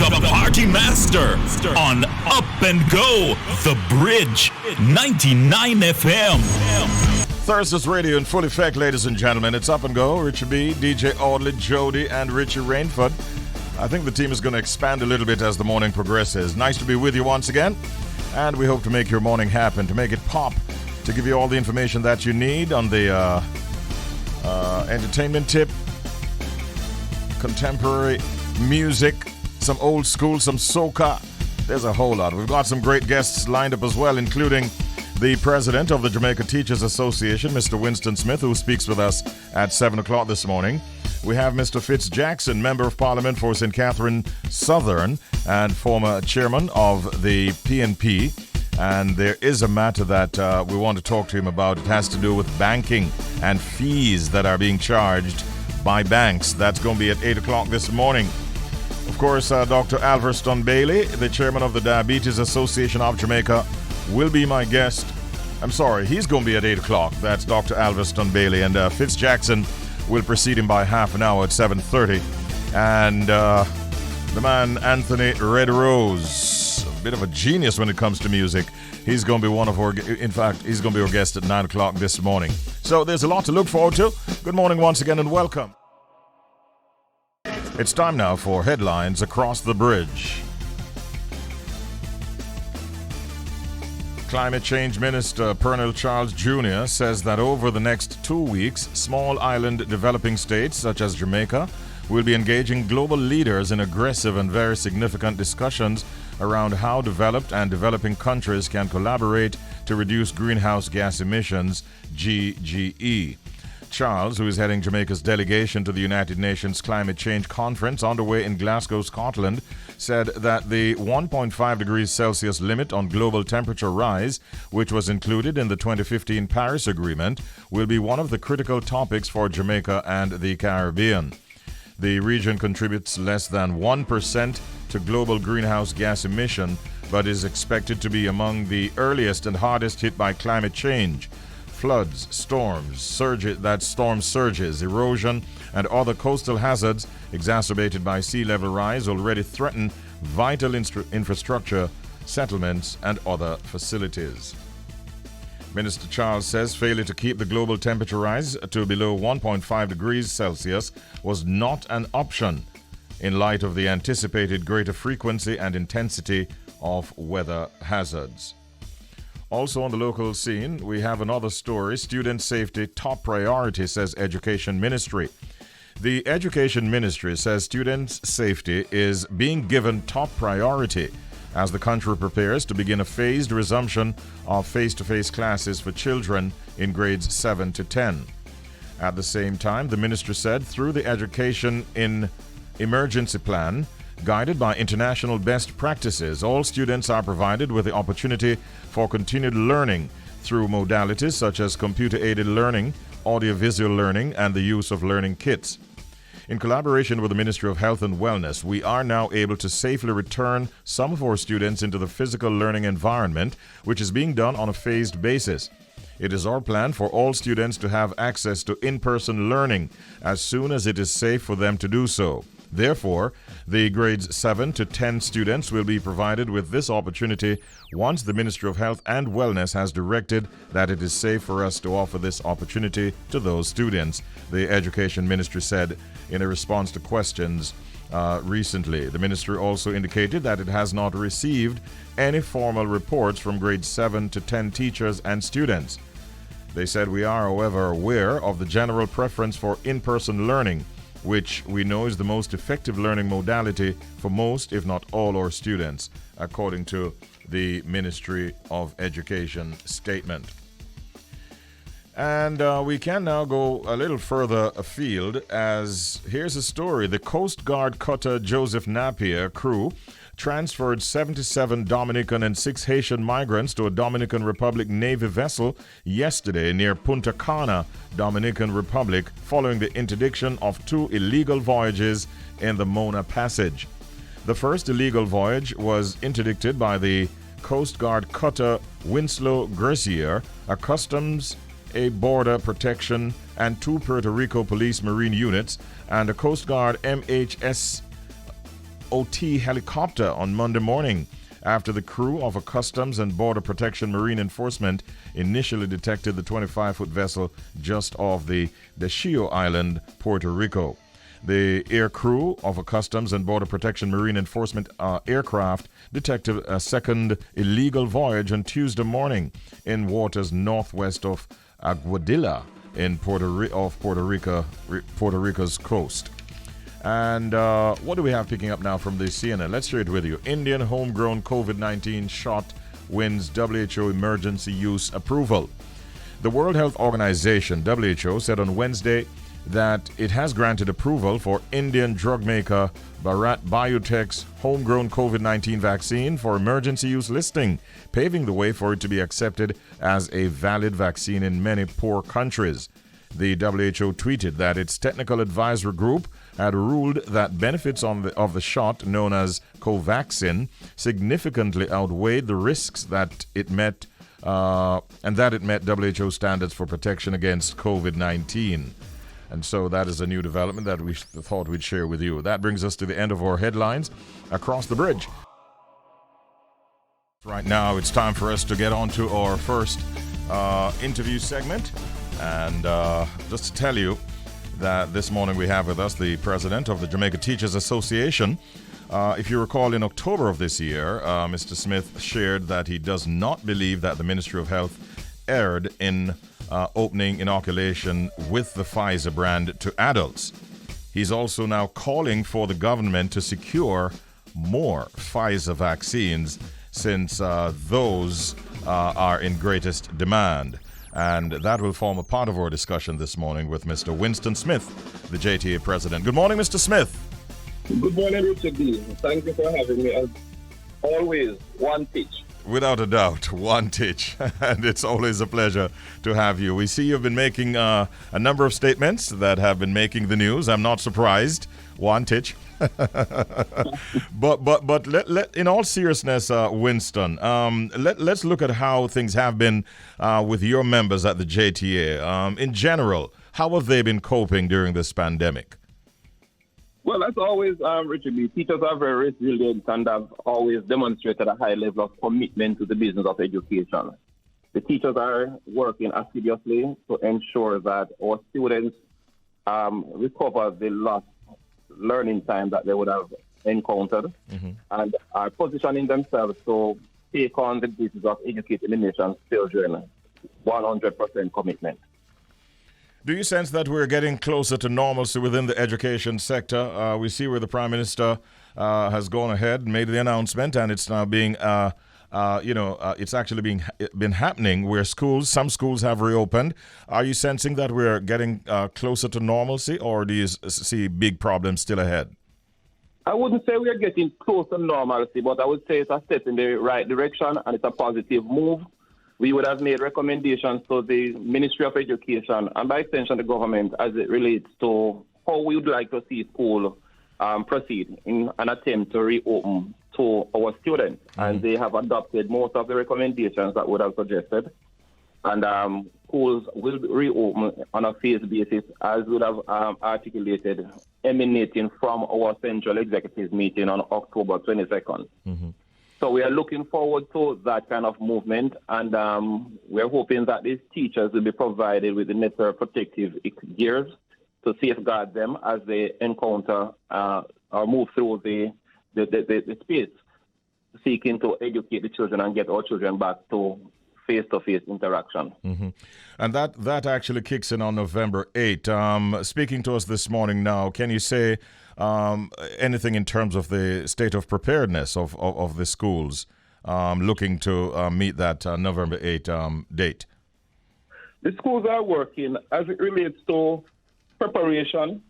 the party master on Up and Go, The Bridge, 99 FM. Thursday's radio in full effect, ladies and gentlemen. It's Up and Go. Richie B, DJ Audley, Jody, and Richie Rainford. I think the team is going to expand a little bit as the morning progresses. Nice to be with you once again. And we hope to make your morning happen, to make it pop, to give you all the information that you need on the entertainment tip, contemporary music, some old school, some soca. There's a whole lot. We've got some great guests lined up as well, including the president of the Jamaica Teachers Association, Mr. Winston Smith, who speaks with us at 7 o'clock this morning. We have Mr. Fitz Jackson, Member of Parliament for St. Catherine Southern and former chairman of the PNP. And there is a matter that we want to talk to him about. It has to do with banking and fees that are being charged by banks. That's going to be at 8 o'clock this morning. Of course, Dr. Alverston Bailey, the chairman of the Diabetes Association of Jamaica, will be my guest. I'm sorry, he's going to be at 8 o'clock. That's Dr. Alverston Bailey. And Fitz Jackson will precede him by half an hour at 7:30. And the man, Anthony Red Rose, a bit of a genius when it comes to music. He's going to be he's going to be our guest at 9 o'clock this morning. So there's a lot to look forward to. Good morning once again and welcome. It's time now for headlines across the bridge. Climate Change Minister Pernell Charles Jr. says that over the next 2 weeks, small island developing states such as Jamaica will be engaging global leaders in aggressive and very significant discussions around how developed and developing countries can collaborate to reduce greenhouse gas emissions, GGE. Charles, who is heading Jamaica's delegation to the United Nations Climate Change Conference underway in Glasgow, Scotland, said that the 1.5 degrees Celsius limit on global temperature rise, which was included in the 2015 Paris Agreement, will be one of the critical topics for Jamaica and the Caribbean. The region contributes less than 1% to global greenhouse gas emission, but is expected to be among the earliest and hardest hit by climate change. Floods, storm surges, erosion, and other coastal hazards exacerbated by sea level rise already threaten vital infrastructure, settlements, and other facilities. Minister Charles says failure to keep the global temperature rise to below 1.5 degrees Celsius was not an option in light of the anticipated greater frequency and intensity of weather hazards. Also on the local scene, we have another story. Student safety top priority, says Education Ministry. The Education Ministry says students' safety is being given top priority as the country prepares to begin a phased resumption of face-to-face classes for children in grades 7 to 10. At the same time, the ministry said through the Education in Emergency Plan, guided by international best practices, all students are provided with the opportunity for continued learning through modalities such as computer-aided learning, audiovisual learning, and the use of learning kits. In collaboration with the Ministry of Health and Wellness, we are now able to safely return some of our students into the physical learning environment, which is being done on a phased basis. It is our plan for all students to have access to in-person learning as soon as it is safe for them to do so. Therefore, the grades 7 to 10 students will be provided with this opportunity once the Ministry of Health and Wellness has directed that it is safe for us to offer this opportunity to those students, the Education Ministry said in a response to questions recently. The ministry also indicated that it has not received any formal reports from grades 7 to 10 teachers and students. They said, we are, however, aware of the general preference for in-person learning, which we know is the most effective learning modality for most, if not all, our students, according to the Ministry of Education statement. And we can now go a little further afield, as here's a story. The Coast Guard cutter Joseph Napier crew transferred 77 Dominican and 6 Haitian migrants to a Dominican Republic Navy vessel yesterday near Punta Cana, Dominican Republic, following the interdiction of 2 illegal voyages in the Mona Passage. The first illegal voyage was interdicted by the Coast Guard cutter Winslow Gracier, a customs, a border protection, and 2 Puerto Rico Police Marine units, and a Coast Guard MHS OT helicopter on Monday morning after the crew of a Customs and Border Protection Marine Enforcement initially detected the 25-foot vessel just off the Descio Island, Puerto Rico. The air crew of a Customs and Border Protection Marine Enforcement aircraft detected a second illegal voyage on Tuesday morning in waters northwest of Aguadilla in Puerto Rico's coast. And what do we have picking up now from the CNN? Let's share it with you. Indian homegrown COVID-19 shot wins WHO emergency use approval. The World Health Organization, WHO, said on Wednesday that it has granted approval for Indian drug maker Bharat Biotech's homegrown COVID-19 vaccine for emergency use listing, paving the way for it to be accepted as a valid vaccine in many poor countries. The WHO tweeted that its technical advisory group had ruled that benefits of the shot, known as Covaxin, significantly outweighed the risks that it met, and that it met WHO standards for protection against COVID-19. And so that is a new development that we thought we'd share with you. That brings us to the end of our headlines across the bridge. Right now, it's time for us to get on to our first interview segment. And just to tell you that this morning we have with us the president of the Jamaica Teachers Association. If you recall, in October of this year, Mr. Smith shared that he does not believe that the Ministry of Health erred in opening inoculation with the Pfizer brand to adults. He's also now calling for the government to secure more Pfizer vaccines since those are in greatest demand. And that will form a part of our discussion this morning with Mr. Winston Smith, the JTA president. Good morning, Mr. Smith. Good morning, Richie B. Thank you for having me. As always, one pitch. Without a doubt, one titch. And it's always a pleasure to have you. We see you've been making a number of statements that have been making the news. I'm not surprised. One titch. but let in all seriousness, Winston, let's look at how things have been with your members at the JTA. In general, how have they been coping during this pandemic? Well, as always, Richard B., teachers are very resilient and have always demonstrated a high level of commitment to the business of education. The teachers are working assiduously to ensure that our students recover the lost learning time that they would have encountered, and are positioning themselves to take on the business of educating the nation's children. 100% commitment. Do you sense that we're getting closer to normalcy within the education sector? We see where the Prime Minister has gone ahead and made the announcement, and it's now being, it's actually been happening where some schools have reopened. Are you sensing that we're getting closer to normalcy, or do you see big problems still ahead? I wouldn't say we are getting close to normalcy, but I would say it's a step in the right direction, and it's a positive move. We would have made recommendations to the Ministry of Education and by extension the government as it relates to how we would like to see school proceed in an attempt to reopen to our students. And they have adopted most of the recommendations that would have suggested. And schools will reopen on a phased basis as would have articulated, emanating from our Central Executive meeting on October 22nd. So we are looking forward to that kind of movement, and we're hoping that these teachers will be provided with the necessary protective gears to safeguard them as they encounter or move through the space, seeking to educate the children and get our children back to face-to-face interaction. And that actually kicks in on November 8th. Speaking to us this morning now, can you say anything in terms of the state of preparedness of the schools looking to meet that November 8th date? The schools are working as it relates to preparation.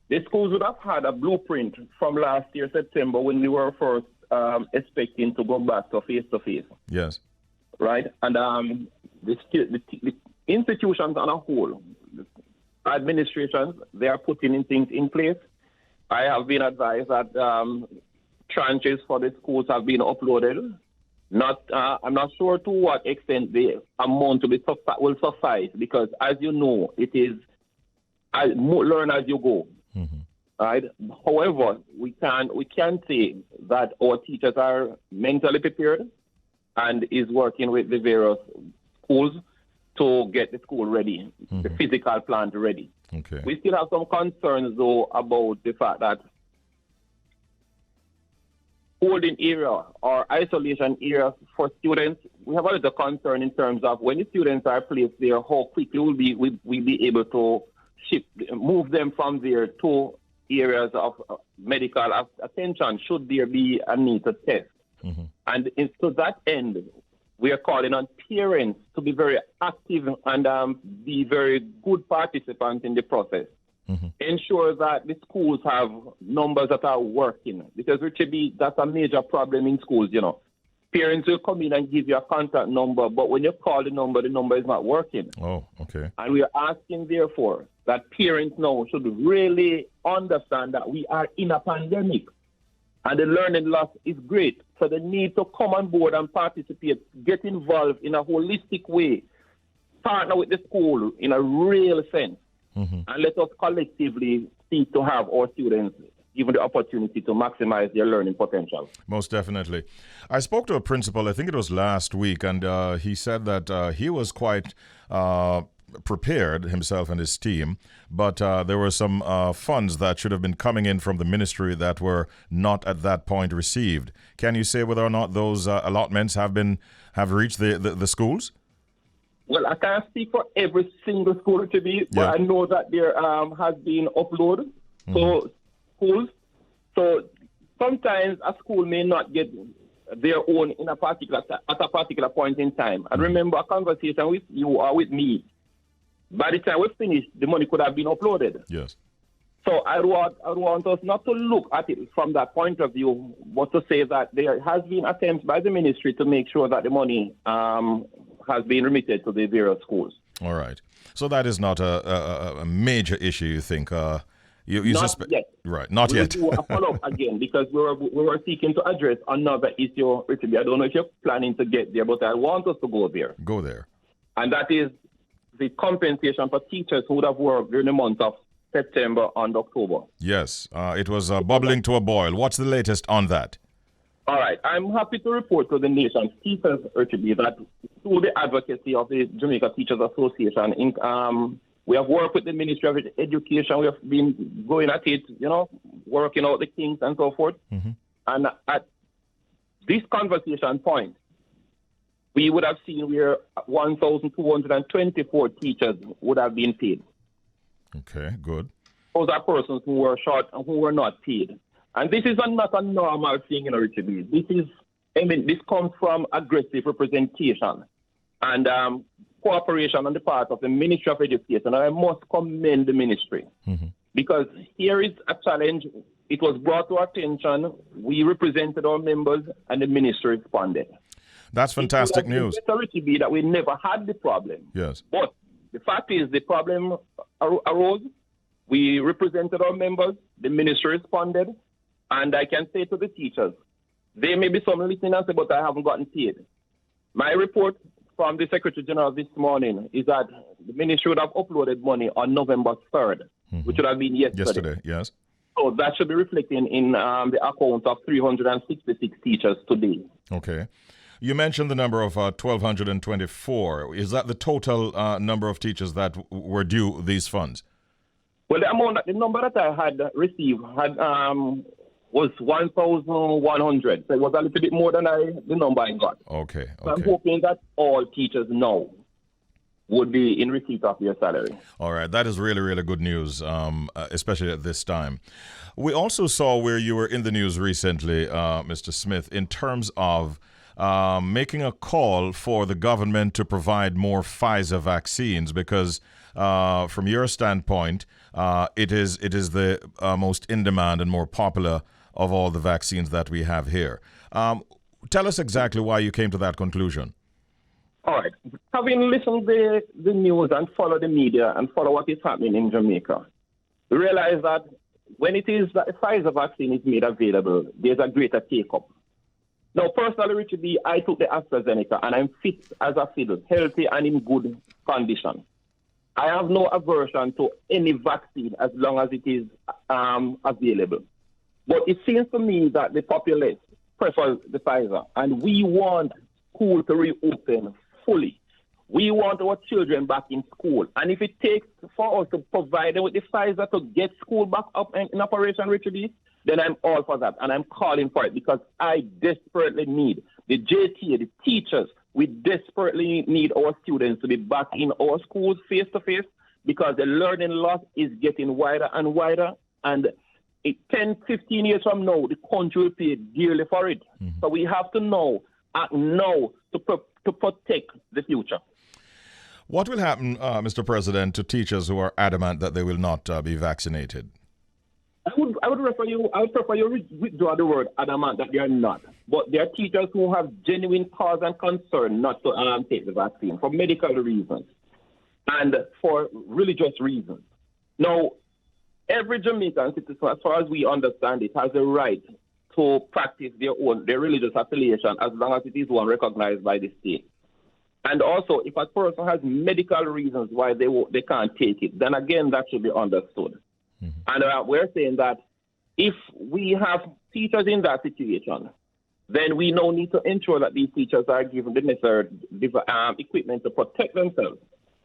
The schools would have had a blueprint from last year, September, when we were first expecting to go back to face-to-face. Yes. Right? And the institutions on a whole, administrations, they are putting in things in place. I have been advised that tranches for the schools have been uploaded. I'm not sure to what extent the amount will suffice, because as you know, it is learn as you go. Right. However, we can say that our teachers are mentally prepared and is working with the various schools to get the school ready, the physical plant ready. Okay. We still have some concerns, though, about the fact that holding area or isolation areas for students, we have a little concern in terms of when the students are placed there, how quickly we'll be able to move them from there to areas of medical attention should there be a need to test. And to that end, we are calling on parents to be very active and be very good participants in the process. Ensure that the schools have numbers that are working. Because, Richie B, that's a major problem in schools, you know. Parents will come in and give you a contact number, but when you call the number is not working. Oh, okay. And we are asking, therefore, that parents now should really understand that we are in a pandemic and the learning loss is great. So they need to come on board and participate, get involved in a holistic way, partner with the school in a real sense. And let us collectively seek to have our students given the opportunity to maximize their learning potential. Most definitely. I spoke to a principal, I think it was last week, and he said that he was quite prepared, himself and his team, but there were some funds that should have been coming in from the ministry that were not at that point received. Can you say whether or not those allotments have reached the schools? Well, I can't speak for every single school to be, but I know that there has been upload to schools. So sometimes a school may not get their own at a particular point in time. And remember, a conversation with you or with me, by the time we finish, the money could have been uploaded. Yes. So I want us not to look at it from that point of view, but to say that there has been attempts by the ministry to make sure that the money has been remitted to the various schools. All right. So that is not a major issue, you think? You not suspect? Yet. Right, not yet. We'll do a follow-up again because we were seeking to address another issue, Richie B. I don't know if you're planning to get there, but I want us to go there. Go there. And that is the compensation for teachers who would have worked during the month of September and October. Yes, it was bubbling to a boil. What's the latest on that? All right. I'm happy to report to the nation's teachers, Richie B, that through the advocacy of the Jamaica Teachers Association, we have worked with the Ministry of Education. We have been going at it, working out the kinks and so forth. And at this conversation point, we would have seen where 1,224 teachers would have been paid. Okay, good. Those are persons who were short and who were not paid. And this is not a normal thing, Richie B. This comes from aggressive representation and cooperation on the part of the Ministry of Education. And I must commend the ministry because here is a challenge. It was brought to our attention. We represented our members and the ministry responded. That's fantastic news. It's Richie B that we never had the problem. Yes. But the fact is the problem arose. We represented our members. The ministry responded. And I can say to the teachers, there may be some listening and say, but I haven't gotten paid. My report from the Secretary General this morning is that the ministry would have uploaded money on November 3rd, which would have been yesterday. Yes. So that should be reflecting in the account of 366 teachers today. Okay. You mentioned the number of 1,224. Is that the total number of teachers that were due these funds? Well, the number that I had received was 1,100. So it was a little bit more than the number I got. Okay. So I'm hoping that all teachers now would be in receipt of their salary. All right. That is really, really good news, especially at this time. We also saw where you were in the news recently, Mr. Smith, in terms of making a call for the government to provide more Pfizer vaccines because from your standpoint, it is the most in demand and more popular of all the vaccines that we have here. Tell us exactly why you came to that conclusion. All right. Having listened to the news and follow the media and follow what is happening in Jamaica, we realize that when it is that the Pfizer vaccine is made available, there's a greater take-up. Now, personally, Richie B, I took the AstraZeneca and I'm fit as a fiddle, healthy and in good condition. I have no aversion to any vaccine as long as it is available. But it seems to me that the populace prefers the Pfizer, and we want school to reopen fully. We want our children back in school. And if it takes for us to provide them with the Pfizer to get school back up in operation, Richie B, then I'm all for that. And I'm calling for it because I desperately need the JTA, the teachers. We desperately need our students to be back in our schools face to face because the learning loss is getting wider and wider. And 10, 15 years from now, the country will pay dearly for it. Mm-hmm. So we have to act now to protect the future. What will happen, Mr. President, to teachers who are adamant that they will not be vaccinated? I would prefer you withdraw the word adamant that they are not. But there are teachers who have genuine cause and concern not to take the vaccine for medical reasons and for religious reasons. Now, every Jamaican citizen, as far as we understand it, has a right to practice their religious affiliation as long as it is one recognized by the state. And also, if a person has medical reasons why they can't take it, then again, that should be understood. Mm-hmm. And we're saying that if we have teachers in that situation, then we now need to ensure that these teachers are given the necessary equipment to protect themselves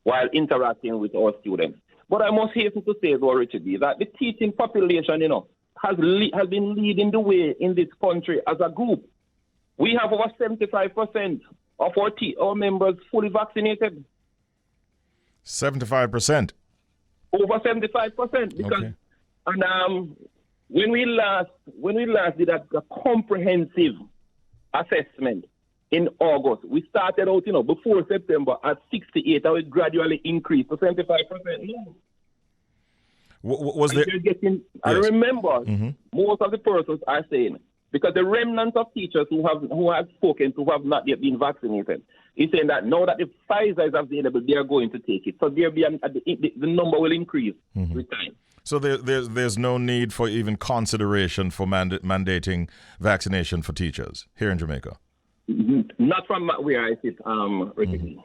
while interacting with our students. But I must hasten to say, though, Richie B, that the teaching population, has been leading the way in this country as a group. We have over 75% of our members fully vaccinated. 75%? Over 75%. Because, okay. And when we last did a comprehensive assessment in August, we started out, before September at 68, and we gradually increased to 75%. No. Was there? Yes. I remember most of the persons are saying, because the remnants of teachers who have spoken to who have not yet been vaccinated, is saying that now that the Pfizer is available, they are going to take it. So the number will increase with time. So there's no need for even consideration for mandating vaccination for teachers here in Jamaica? Not from where I sit, Richie.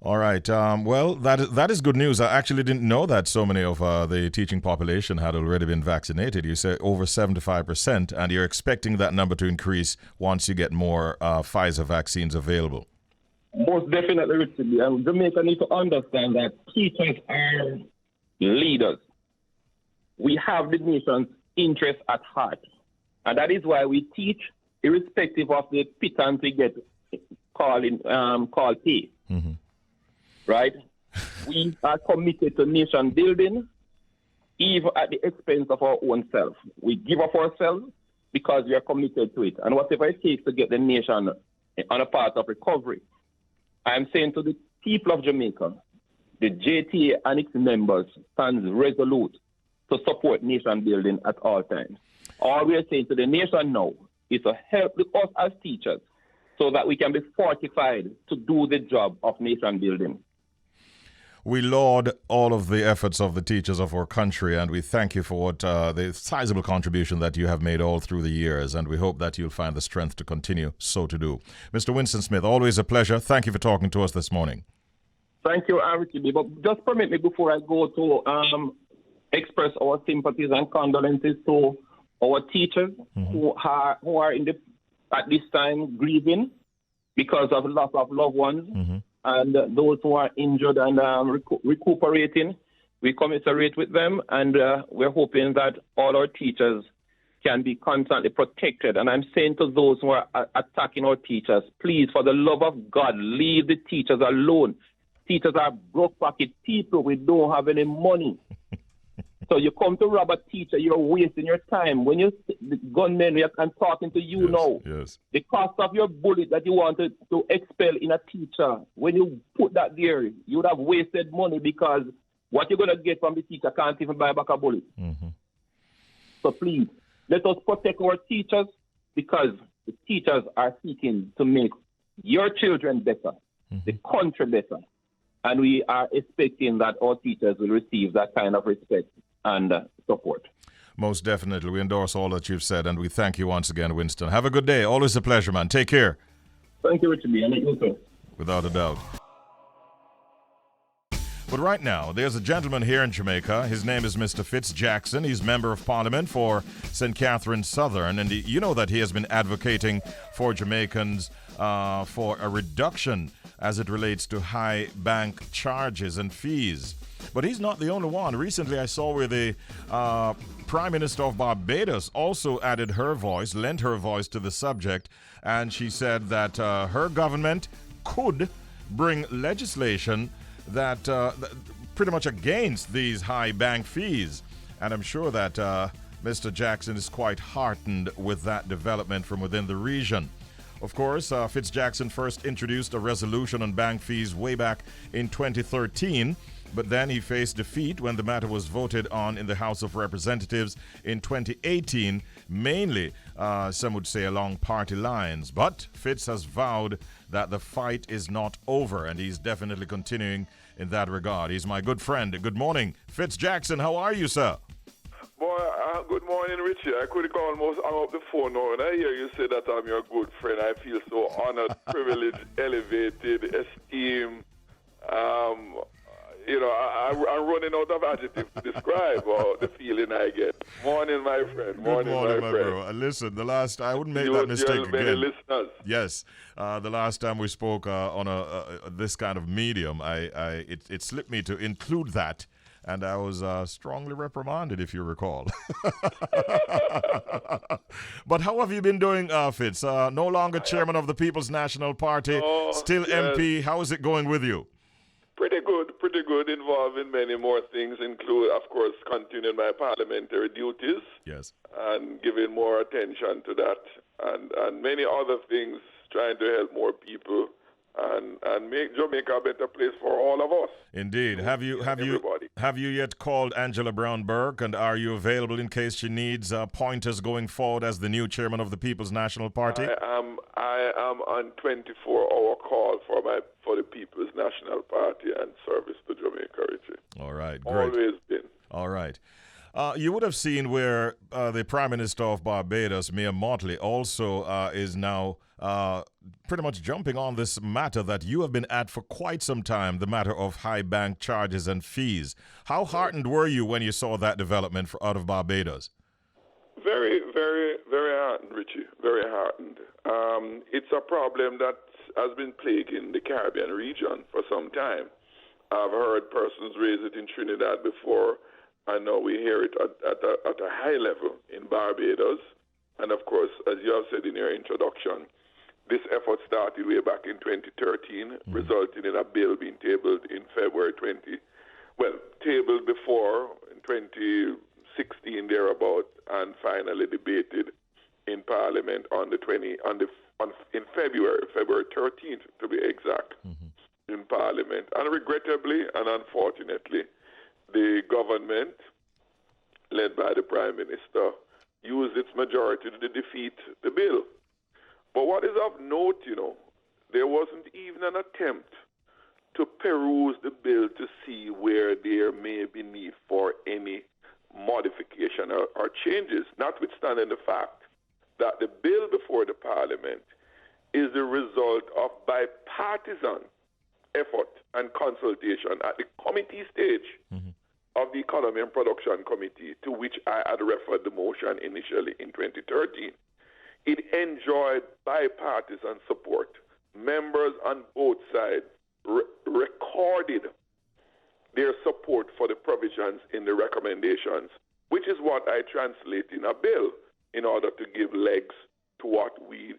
All right. Well, that is good news. I actually didn't know that so many of the teaching population had already been vaccinated. You say over 75%, and you're expecting that number to increase once you get more Pfizer vaccines available. Most definitely, Richie. And Jamaica need to understand that teachers are leaders. We have the nation's interest at heart. And that is why we teach irrespective of the pittance we get called pay. Mm-hmm. Right? We are committed to nation building, even at the expense of our own self. We give up ourselves because we are committed to it. And whatever it takes to get the nation on a path of recovery, I am saying to the people of Jamaica, the JTA and its members stands resolute to support nation building at all times. All we are saying to the nation now is to help us as teachers so that we can be fortified to do the job of nation building. We laud all of the efforts of the teachers of our country, and we thank you for the sizable contribution that you have made all through the years, and we hope that you'll find the strength to continue so to do. Mr. Winston Smith, always a pleasure. Thank you for talking to us this morning. Thank you, Richie B. But just permit me before I go to express our sympathies and condolences to our teachers who are at this time grieving because of loss of loved ones. And those who are injured and recuperating, we commiserate with them, and we're hoping that all our teachers can be constantly protected. And I'm saying to those who are attacking our teachers, please, for the love of God, leave the teachers alone. Teachers are broke pocket people. We don't have any money. So you come to rob a teacher, you're wasting your time. When the gunmen, I'm talking to you now. Yes. The cost of your bullet that you wanted to expel in a teacher, when you put that there, you would have wasted money because what you're going to get from the teacher can't even buy back a bullet. So please, let us protect our teachers because the teachers are seeking to make your children better, the country better. And we are expecting that our teachers will receive that kind of respect and support. Most definitely. We endorse all that you've said, and we thank you once again, Winston. Have a good day. Always a pleasure, man. Take care. Thank you, Richie B. And you too. Without a doubt. But right now, there's a gentleman here in Jamaica. His name is Mr. Fitz Jackson. He's Member of Parliament for St. Catherine Southern. And you know that he has been advocating for Jamaicans for a reduction as it relates to high bank charges and fees. But he's not the only one. Recently, I saw where the Prime Minister of Barbados also added her voice, lent her voice to the subject, and she said that her government could bring legislation that pretty much against these high bank fees. And I'm sure that Mr. Jackson is quite heartened with that development from within the region. Of course, Fitz Jackson first introduced a resolution on bank fees way back in 2013, but then he faced defeat when the matter was voted on in the House of Representatives in 2018, mainly, some would say, along party lines. But Fitz has vowed that the fight is not over, and he's definitely continuing in that regard. He's my good friend. Good morning, Fitz Jackson. How are you, sir? Boy, good morning, Richie. I could almost hang up the phone now, and I hear you say that I'm your good friend. I feel so honored, privileged, elevated, esteemed. I'm running out of adjectives to describe the feeling I get. Morning, my friend. Morning, my bro. Listen, the last I wouldn't make that mistake again. Listeners. Yes, the last time we spoke on this kind of medium, it slipped me to include that, and I was strongly reprimanded, if you recall. But how have you been doing, Fitz? No longer chairman of the People's National Party, still yes. MP. How is it going with you? Pretty good, involved in many more things, include, of course, continuing my parliamentary duties. Yes. And giving more attention to that, and many other things, trying to help more people and make Jamaica a better place for all of us. Indeed. Have you yet called Angela Brown Burke, and are you available in case she needs pointers going forward as the new chairman of the People's National Party? I am on 24-hour call for the People's National Party and service to Jamaica, Richie. All right, great. Always been. All right. You would have seen where the Prime Minister of Barbados, Mia Mottley, also is now pretty much jumping on this matter that you have been at for quite some time, the matter of high bank charges and fees. How heartened were you when you saw that development out of Barbados? Very, very, very heartened, Richie. Very heartened. It's a problem that has been plaguing the Caribbean region for some time. I've heard persons raise it in Trinidad before. I know we hear it at a high level in Barbados. And of course, as you have said in your introduction, this effort started way back in 2013, resulting in a bill being tabled in tabled before in 2016 thereabout, and finally debated in Parliament in February 13th to be exact, in Parliament. And regrettably and unfortunately, the government, led by the Prime Minister, used its majority to defeat the bill. But what is of note, there wasn't even an attempt to peruse the bill to see where there may be need for any modification or changes, notwithstanding the fact that the bill before the Parliament is the result of bipartisan effort and consultation at the committee stage of the Economy and Production Committee, to which I had referred the motion initially in 2013. It enjoyed bipartisan support. Members on both sides recorded their support for the provisions in the recommendations, which is what I translate in a bill in order to give legs to what we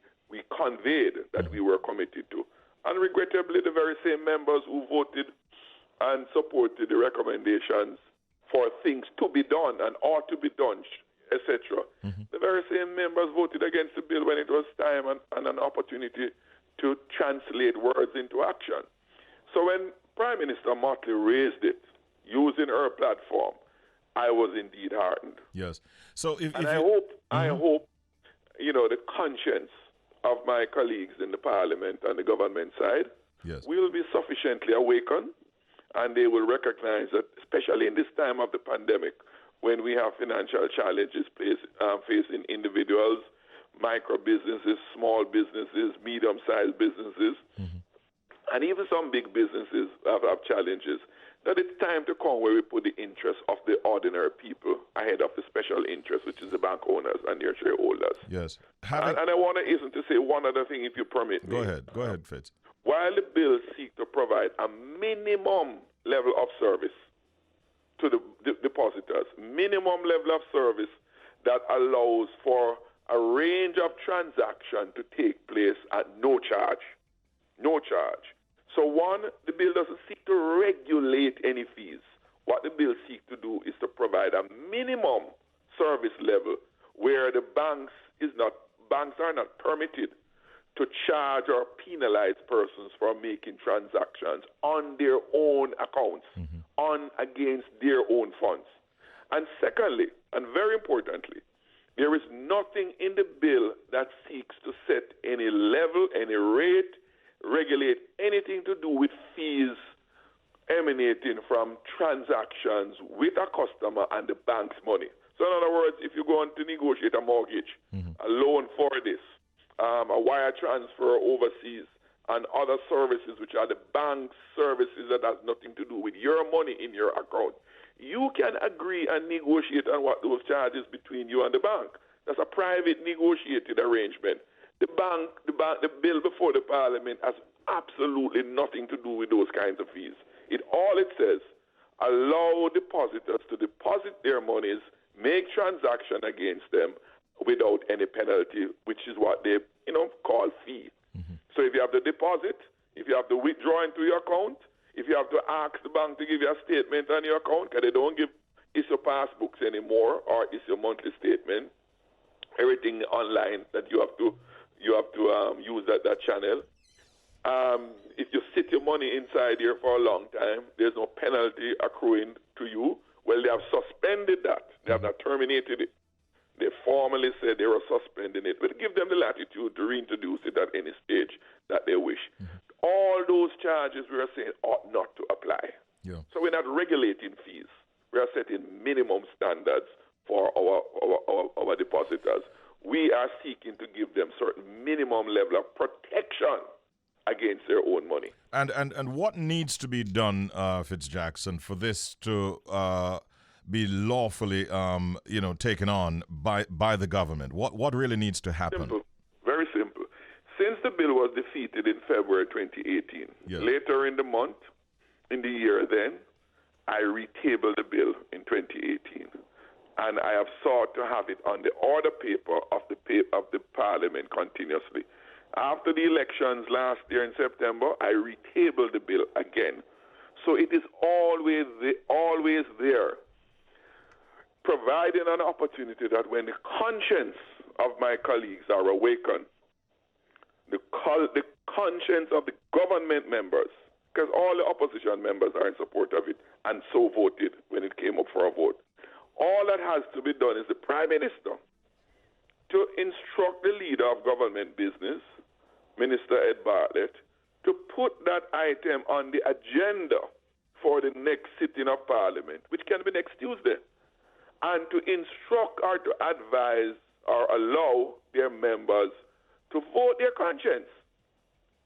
conveyed that we were committed to. And regrettably, the very same members who voted and supported the recommendations for things to be done and ought to be done, etc. The very same members voted against the bill when it was time and an opportunity to translate words into action. So when Prime Minister Mottley raised it using her platform, I was indeed heartened. Yes. So I hope, the conscience of my colleagues in the Parliament and the government side will be sufficiently awakened, and they will recognize that, especially in this time of the pandemic, when we have financial challenges facing individuals, micro businesses, small businesses, medium-sized businesses, and even some big businesses have challenges, that it's time to come where we put the interests of the ordinary people ahead of the special interest, which is the bank owners and their shareholders. Yes. And I want to hasten to say one other thing, if you permit me. Go ahead, Fitz. While the bills seek to provide a minimum level of service to the depositors, minimum level of service that allows for a range of transactions to take place at no charge. No charge. So one, the bill doesn't seek to regulate any fees. What the bill seeks to do is to provide a minimum service level where the banks are not permitted to charge or penalize persons for making transactions on their own accounts, against their own funds. And secondly, and very importantly, there is nothing in the bill that seeks to set any level, any rate, regulate anything to do with fees emanating from transactions with a customer and the bank's money. So in other words, if you go on to negotiate a mortgage, a loan for this, a wire transfer overseas, and other services which are the bank's services that has nothing to do with your money in your account, you can agree and negotiate on what those charges between you and the bank. That's a private negotiated arrangement. The bill before the parliament has absolutely nothing to do with those kinds of fees. All it says, allow depositors to deposit their monies, make transaction against them without any penalty, which is what they call fee. So if you have the deposit, if you have to withdraw into your account, if you have to ask the bank to give you a statement on your account, because they don't issue passbooks anymore or issue monthly statement, everything online that you have to use that channel. If you sit your money inside here for a long time, there's no penalty accruing to you. Well, they have suspended that. They have not terminated it. They formally said they were suspending it, but give them the latitude to reintroduce it at any stage that they wish. All those charges we are saying ought not to apply. Yeah. So we're not regulating fees. We are setting minimum standards for our depositors. We are seeking to give them certain minimum level of protection against their own money. And what needs to be done, Fitz Jackson, for this to be lawfully, taken on by the government? What really needs to happen? Simple, very simple. Since the bill was defeated in February 2018, later in the month, in the year then, I retabled the bill in 2018, and I have sought to have it on the order paper of the Parliament continuously. After the elections last year in September, I retabled the bill again. So it is always there, providing an opportunity that when the conscience of my colleagues are awakened, the conscience of the government members, because all the opposition members are in support of it and so voted when it came up for a vote. All that has to be done is the Prime Minister to instruct the leader of government business, Minister Ed Bartlett, to put that item on the agenda for the next sitting of Parliament, which can be next Tuesday, and to instruct or to advise or allow their members to vote their conscience.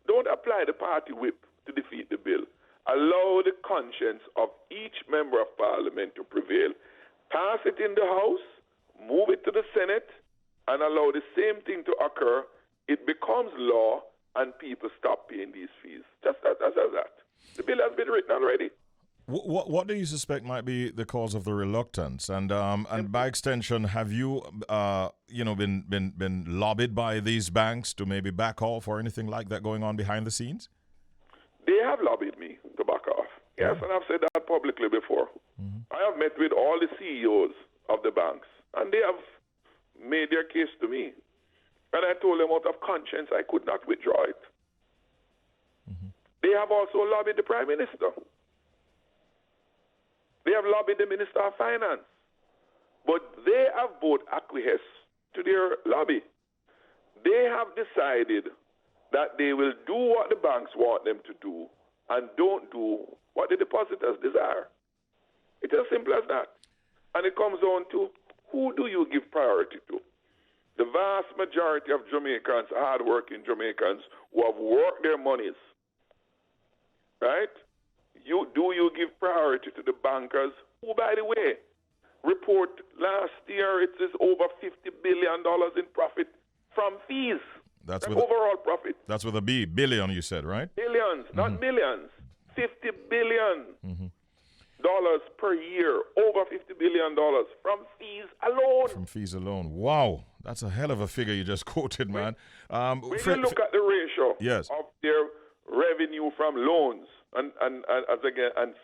Don't apply the party whip to defeat the bill. Allow the conscience of each member of Parliament to prevail. Pass it in the House, move it to the Senate, and allow the same thing to occur. It becomes law, and people stop paying these fees. Just as that. The bill has been written already. What do you suspect might be the cause of the reluctance? And by extension, have you been lobbied by these banks to maybe back off or anything like that going on behind the scenes? They have lobbied me to back off. Yes, and I've said that publicly before. I have met with all the CEOs of the banks, and they have made their case to me. And I told them out of conscience I could not withdraw it. They have also lobbied the Prime Minister. They have lobbied the Minister of Finance. But they have both acquiesced to their lobby. They have decided that they will do what the banks want them to do and don't do what the depositors desire. It's as simple as that. And it comes down to, who do you give priority to? The vast majority of Jamaicans, hard-working Jamaicans, who have worked their monies, right? you give priority to the bankers? Who, by the way, report last year it is over $50 billion in profit from fees. That's overall profit. That's with a B, billion, you said, right? Billions, not millions. $50 billion dollars per year, over $50 billion from fees alone. From fees alone. Wow, that's a hell of a figure you just quoted, man. When you look at the ratio yes. of their revenue from loans and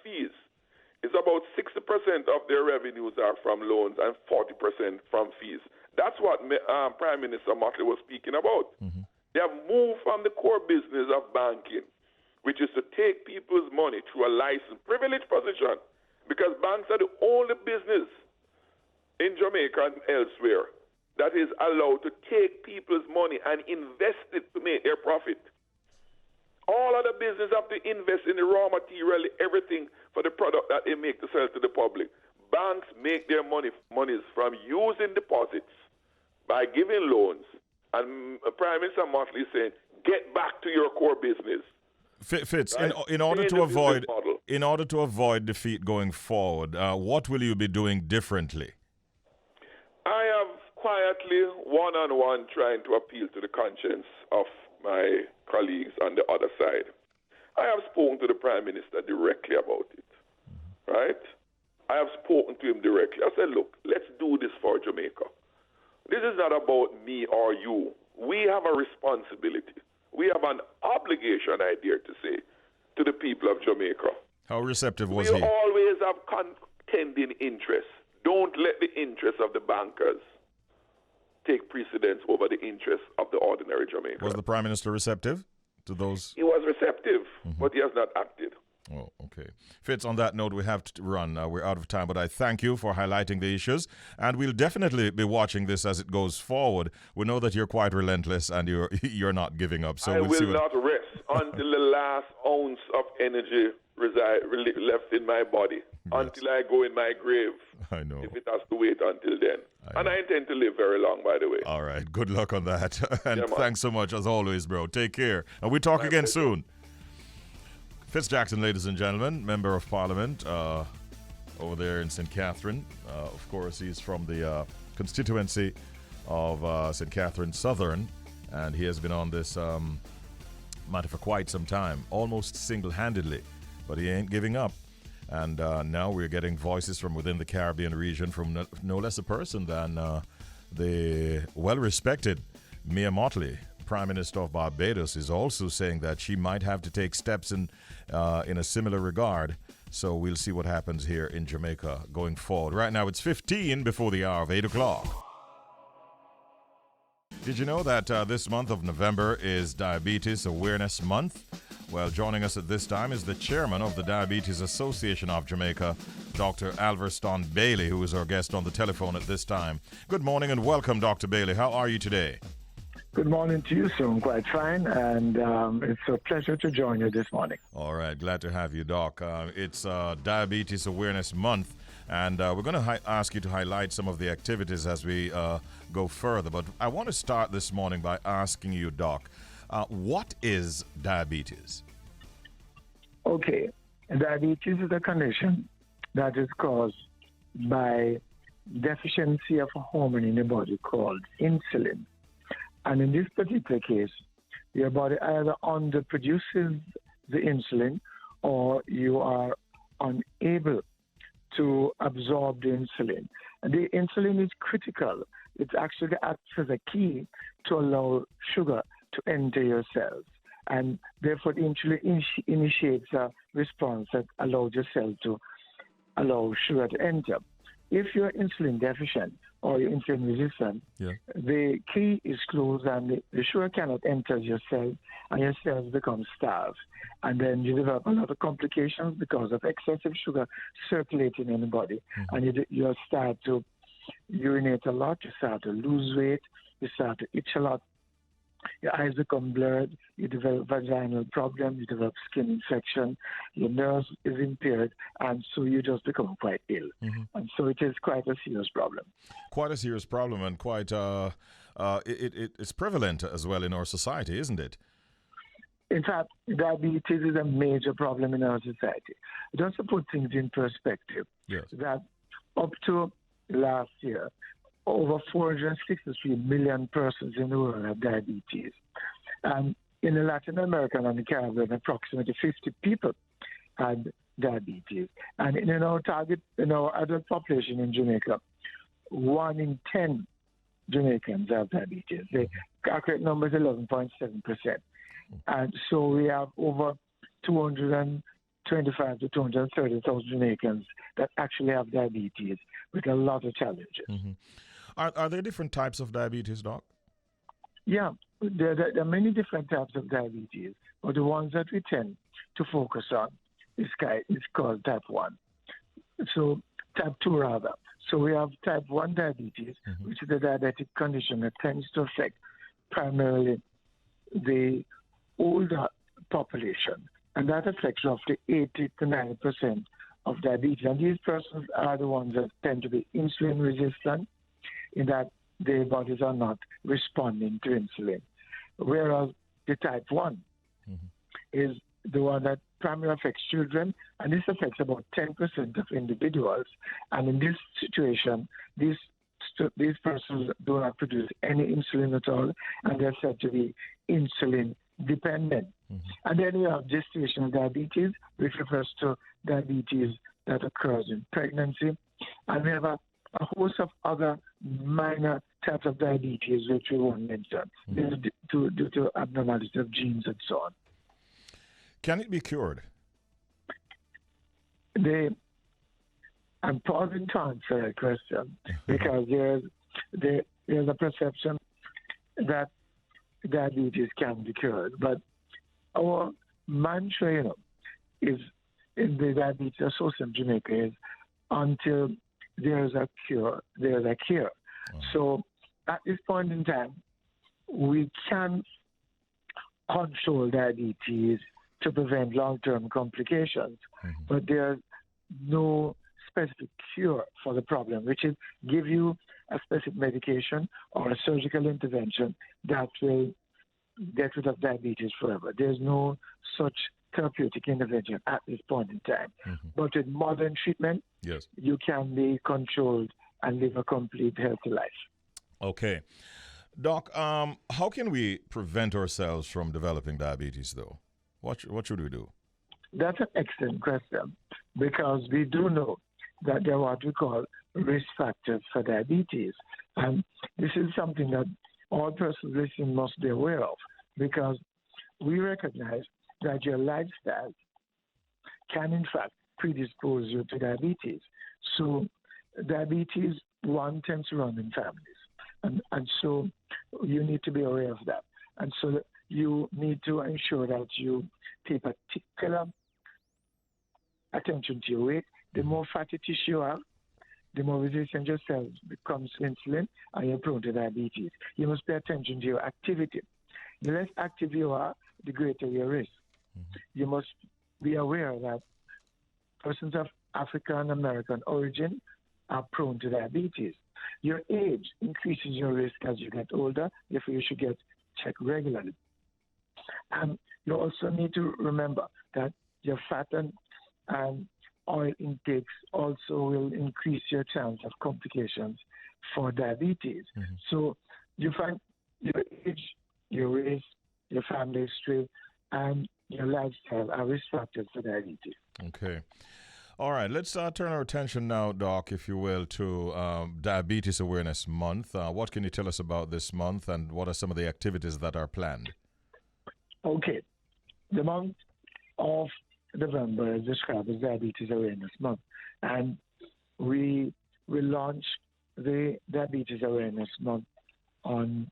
fees, it's about 60% of their revenues are from loans and 40% from fees. That's what Prime Minister Motley was speaking about. They have moved from the core business of banking, which is to take people's money through a licensed, privileged position, because banks are the only business in Jamaica and elsewhere that is allowed to take people's money and invest it to make their profit. All other business have to invest in the raw material, everything for the product that they make to sell to the public. Banks make their monies from using deposits by giving loans. And Prime Minister Motley is saying, get back to your core business. Fitz, right? in order to avoid defeat going forward, what will you be doing differently? I have quietly, one-on-one, trying to appeal to the conscience of my colleagues on the other side. I have spoken to the Prime Minister directly about it, right? I have spoken to him directly. I said, look, let's do this for Jamaica. This is not about me or you. We have a responsibility. We have an obligation, I dare to say, to the people of Jamaica. How receptive was he? We always have contending interests. Don't let the interests of the bankers take precedence over the interests of the ordinary Jamaican. Was the Prime Minister receptive to those? He was receptive, but he has not acted. Oh, okay. Fitz, on that note, we have to run. We're out of time, but I thank you for highlighting the issues, and we'll definitely be watching this as it goes forward. We know that you're quite relentless and you're not giving up. So I will not rest until the last ounce of energy left in my body, until I go in my grave. I know. If it has to wait until then. And I intend to live very long, by the way. All right. Good luck on that. And thanks so much, as always, bro. Take care. And we'll talk again soon. Fitz Jackson, ladies and gentlemen, Member of Parliament over there in St. Catherine. Of course, he's from the constituency of St. Catherine Southern, and he has been on this matter for quite some time, almost single-handedly, but he ain't giving up. And now we're getting voices from within the Caribbean region from no less a person than the well-respected Mia Motley, Prime Minister of Barbados, is also saying that she might have to take steps in a similar regard. So we'll see what happens here in Jamaica going forward. Right now it's 15 before the hour of 8 o'clock. Did you know that this month of November is Diabetes Awareness Month? Well, joining us at this time is the chairman of the Diabetes Association of Jamaica, Dr. Alverston Bailey, who is our guest on the telephone at this time. Good morning and welcome, Dr. Bailey. How are you today? Good morning to you, sir. I'm quite fine, and it's a pleasure to join you this morning. All right, glad to have you, Doc. It's Diabetes Awareness Month, and we're going to ask you to highlight some of the activities as we go further. But I want to start this morning by asking you, Doc, what is diabetes? Okay, diabetes is a condition that is caused by deficiency of a hormone in the body called insulin. And in this particular case, your body either underproduces the insulin or you are unable to absorb the insulin. And the insulin is critical. It actually acts as a key to allow sugar to enter your cells. And therefore, the insulin initiates a response that allows your cell to allow sugar to enter. If you're insulin deficient or you're insulin resistant, the key is closed and the sugar cannot enter your cells and your cells become starved. And then you develop a lot of complications because of excessive sugar circulating in the body. And you start to urinate a lot, you start to lose weight, you start to itch a lot. Your eyes become blurred, you develop vaginal problems, you develop skin infection, your nerves is impaired, and so you just become quite ill. And so it is quite a serious problem. Quite a serious problem, and quite it's prevalent as well in our society, isn't it? In fact, diabetes is a major problem in our society. Just to put things in perspective, Yes. that up to last year, over 463 million persons in the world have diabetes. And in Latin America and the Caribbean, approximately 50 people had diabetes. And in our adult population in Jamaica, 1 in 10 Jamaicans have diabetes. The accurate number is 11.7%. And so we have over 225 to 230,000 Jamaicans that actually have diabetes with a lot of challenges. Mm-hmm. Are there different types of diabetes, Doc? Yeah, there are many different types of diabetes, but the ones that we tend to focus on is called type 1. So type 2 rather. So we have type 1 diabetes, which is a diabetic condition that tends to affect primarily the older population, and that affects roughly 80 to 90% of diabetes. And these persons are the ones that tend to be insulin resistant, in that their bodies are not responding to insulin. Whereas the type 1 is the one that primarily affects children, and this affects about 10% of individuals. And in this situation, these persons do not produce any insulin at all, and they're said to be insulin dependent. And then we have gestational diabetes, which refers to diabetes that occurs in pregnancy. And we have a host of other minor types of diabetes, which we won't mention, due to abnormalities of genes and so on. Can it be cured? I'm pausing to answer that question because there's a perception that diabetes can be cured. But our mantra, is in the Diabetes Association of Jamaica is until there's a cure, there's a cure. So at this point in time, we can control diabetes to prevent long-term complications, but there's no specific cure for the problem, which is give you a specific medication or a surgical intervention that will get rid of diabetes forever. There's no such therapeutic intervention at this point in time. But with modern treatment, yes, you can be controlled and live a complete healthy life. Okay. Doc, how can we prevent ourselves from developing diabetes, though? What should we do? That's an excellent question, because we do know that there are what we call risk factors for diabetes. And this is something that all persons listening must be aware of, because we recognize that your lifestyle can, in fact, predispose you to diabetes. So diabetes, one, tends to run in families. And so you need to be aware of that. And so you need to ensure that you pay particular attention to your weight. The more fatty tissue you have, the more resistant your cells becomes to insulin, and you're prone to diabetes. You must pay attention to your activity. The less active you are, the greater your risk. You must be aware that persons of African American origin are prone to diabetes. Your age increases your risk as you get older, therefore you should get checked regularly. And you also need to remember that your fat and oil intakes also will increase your chance of complications for diabetes. So you find your age, your race, your family history, and your lifestyle are risk factors for diabetes. Okay. All right. Let's turn our attention now, Doc, if you will, to Diabetes Awareness Month. What can you tell us about this month, and what are some of the activities that are planned? Okay. The month of November is described as Diabetes Awareness Month, and we will launch the Diabetes Awareness Month on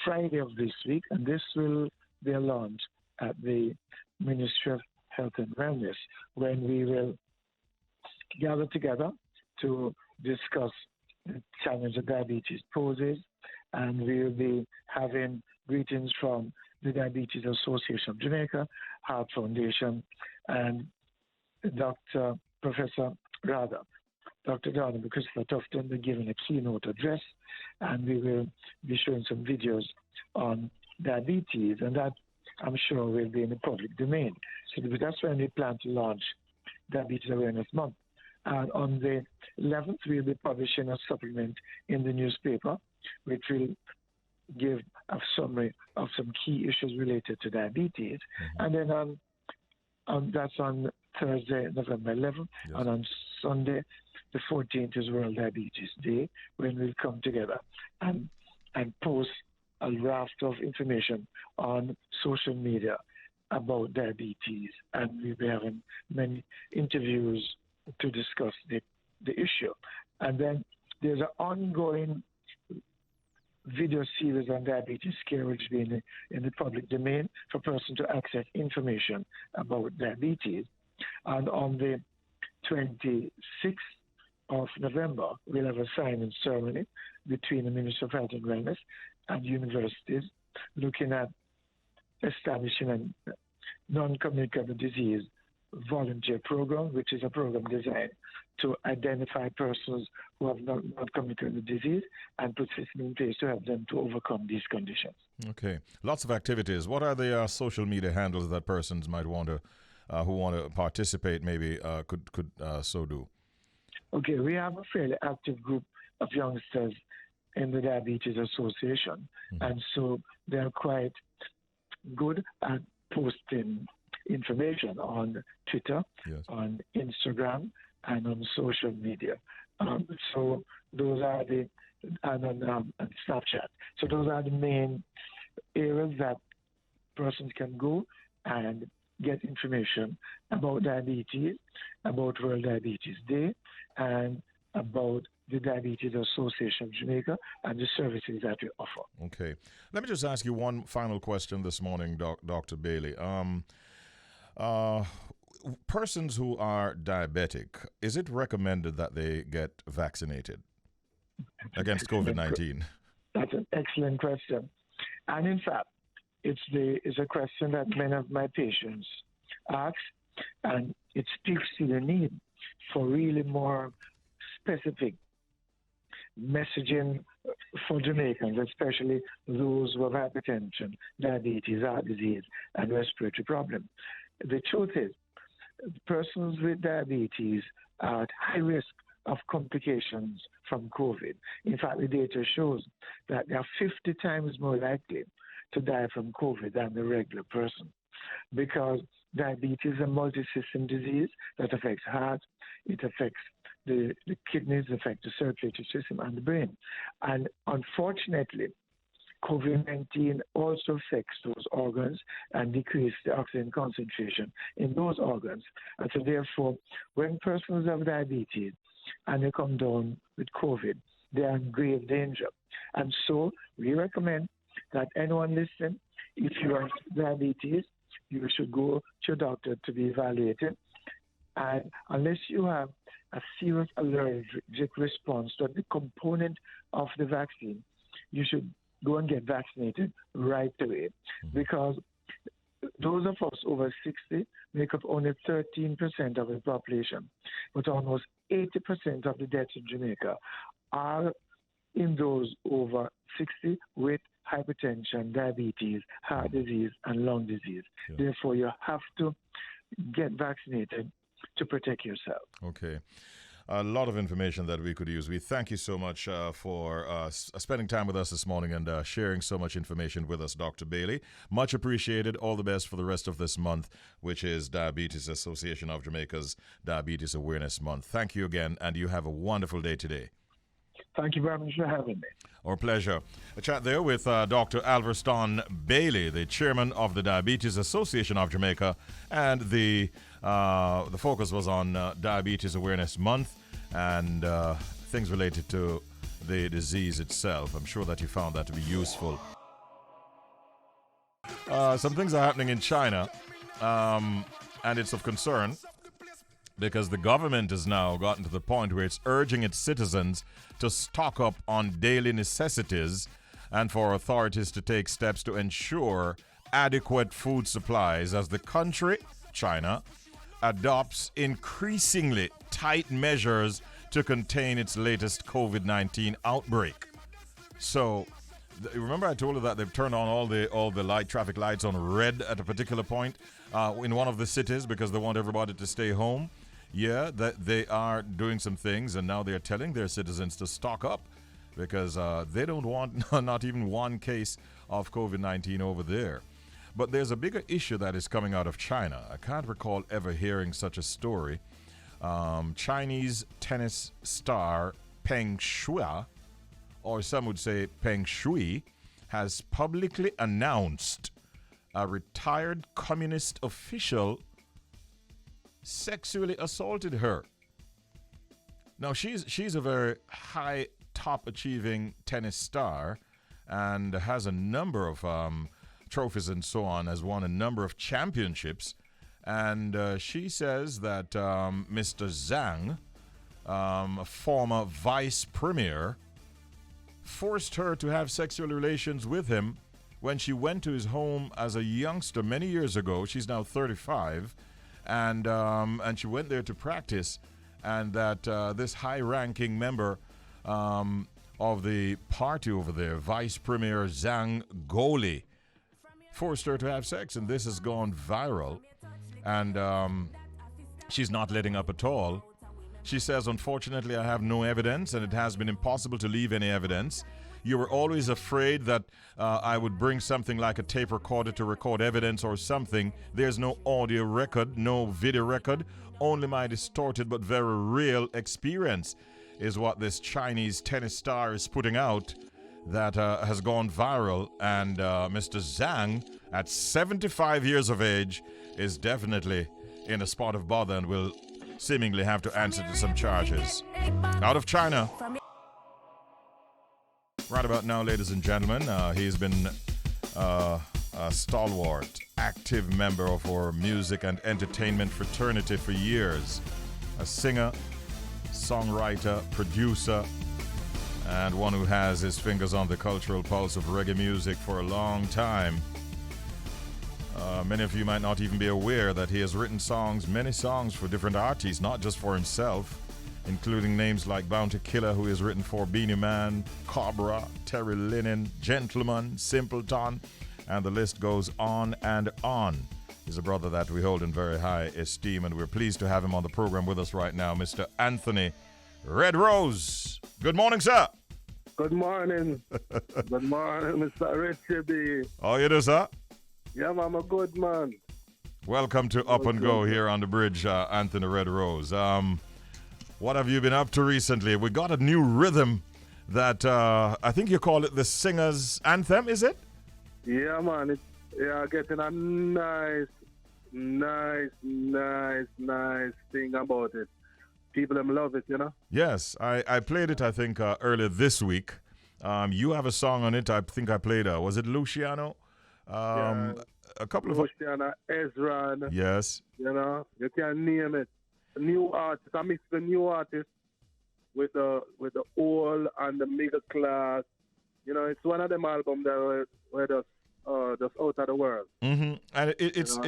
Friday of this week, and this will be a launch at the Ministry of Health and Wellness, when we will gather together to discuss the challenge that diabetes poses, and we will be having greetings from the Diabetes Association of Jamaica, Heart Foundation, and Dr. Christopher Tufton will be giving a keynote address, and we will be showing some videos on diabetes, and that I'm sure will be in the public domain. So that's when we plan to launch Diabetes Awareness Month. And on the 11th, we'll be publishing a supplement in the newspaper, which will give a summary of some key issues related to diabetes. And then that's on Thursday, November 11th, and on Sunday, the 14th is World Diabetes Day, when we'll come together and post a raft of information on social media about diabetes, and we'll be having many interviews to discuss the issue. And then there's an ongoing video series on diabetes care, which will be in the public domain for persons to access information about diabetes. And on the 26th of November, we'll have a signing ceremony between the Ministry of Health and Wellness and universities, looking at establishing a non-communicable disease volunteer program, which is a program designed to identify persons who have non-communicable disease and put systems in place to help them to overcome these conditions. Okay. Lots of activities. What are the social media handles that persons might want to, who want to participate, maybe could so do? Okay, we have a fairly active group of youngsters in the Diabetes Association, and so they're quite good at posting information on Twitter, on Instagram, and on social media. So those are and on Snapchat. So those are the main areas that persons can go and get information about diabetes, about World Diabetes Day, and about the Diabetes Association of Jamaica and the services that we offer. Okay. Let me just ask you one final question this morning, Dr. Bailey. Persons who are diabetic, is it recommended that they get vaccinated against COVID-19? That's an excellent question. And in fact, it's a question that many of my patients ask, and it speaks to the need for really more specific messaging for Jamaicans, especially those who have hypertension, diabetes, heart disease, and respiratory problems. The truth is, persons with diabetes are at high risk of complications from COVID. In fact, the data shows that they are 50 times more likely to die from COVID than the regular person, because diabetes is a multi-system disease that affects heart, it affects the kidneys, affects the circulatory system and the brain. And unfortunately, COVID-19 also affects those organs and decreases the oxygen concentration in those organs. And so therefore, when persons have diabetes and they come down with COVID, they are in grave danger. And so we recommend that anyone listening, if you have diabetes, you should go to your doctor to be evaluated. And unless you have a serious allergic response to the component of the vaccine, you should go and get vaccinated right away, because those of us over 60 make up only 13% of the population, but almost 80% of the deaths in Jamaica are in those over 60 with hypertension, diabetes, heart disease, and lung disease. Therefore, you have to get vaccinated to protect yourself. Okay. A lot of information that we could use. We thank you so much for spending time with us this morning and sharing so much information with us, Dr. Bailey. Much appreciated. All the best for the rest of this month, which is Diabetes Association of Jamaica's Diabetes Awareness Month. Thank you again, and you have a wonderful day today. Thank you very much for having me. Our pleasure. A chat there with Dr. Alverston Bailey, the chairman of the Diabetes Association of Jamaica, and the focus was on Diabetes Awareness Month and things related to the disease itself. I'm sure that you found that to be useful. Some things are happening in China, and it's of concern, because the government has now gotten to the point where it's urging its citizens to stock up on daily necessities and for authorities to take steps to ensure adequate food supplies as the country, China, adopts increasingly tight measures to contain its latest COVID-19 outbreak. So Remember I told her that they've turned on all the traffic lights on red at a particular point in one of the cities because they want everybody to stay home. Yeah, that they are doing some things, and now they're telling their citizens to stock up because they don't want not even one case of COVID-19 over there. But there's a bigger issue that is coming out of China. I can't recall ever hearing such a story. Chinese tennis star Peng Shuai, or some would say Peng Shui, has publicly announced a retired communist official sexually assaulted her. Now, she's a very high, top-achieving tennis star and has a number of trophies and so on, has won a number of championships. And she says that Mr. Zhang, a former vice premier, forced her to have sexual relations with him when she went to his home as a youngster many years ago. She's now 35, and she went there to practice, and that this high-ranking member of the party over there, Vice Premier Zhang Goli, forced her to have sex, and this has gone viral, and she's not letting up at all. She says, unfortunately, I have no evidence, and it has been impossible to leave any evidence. You were always afraid that I would bring something like a tape recorder to record evidence or something. There's no audio record, no video record, only my distorted but very real experience is what this Chinese tennis star is putting out that has gone viral. And Mr. Zhang, at 75 years of age, is definitely in a spot of bother and will seemingly have to answer to some charges. Out of China. Right about now, ladies and gentlemen, he's been a stalwart, active member of our music and entertainment fraternity for years. A singer, songwriter, producer, and one who has his fingers on the cultural pulse of reggae music for a long time. Many of you might not even be aware that he has written many songs for different artists, not just for himself, including names like Bounty Killer, who has written for Beanie Man, Cobra, Terry Linen, Gentleman, Simpleton, and the list goes on and on. He's a brother that we hold in very high esteem, and we're pleased to have him on the program with us right now, Mr. Anthony Red Rose. Good morning, sir. Good morning. Good morning, Mr. Richie B. How you do, sir? Yeah, I'm a good man. Welcome to Up and Go here on the bridge, Anthony Red Rose. What have you been up to recently? We got a new rhythm that I think you call it the Singer's Anthem, is it? Yeah, man. Getting a nice thing about it. People them love it, you know? Yes, I played it, I think, earlier this week. You have a song on it. I think I played, was it Luciano? A couple of Luciano, Ezra. Yes. You know, you can name it. A new artist. I mix the new artist with the old and the middle class. You know, it's one of them albums that were just out of the world. Mm-hmm. And it's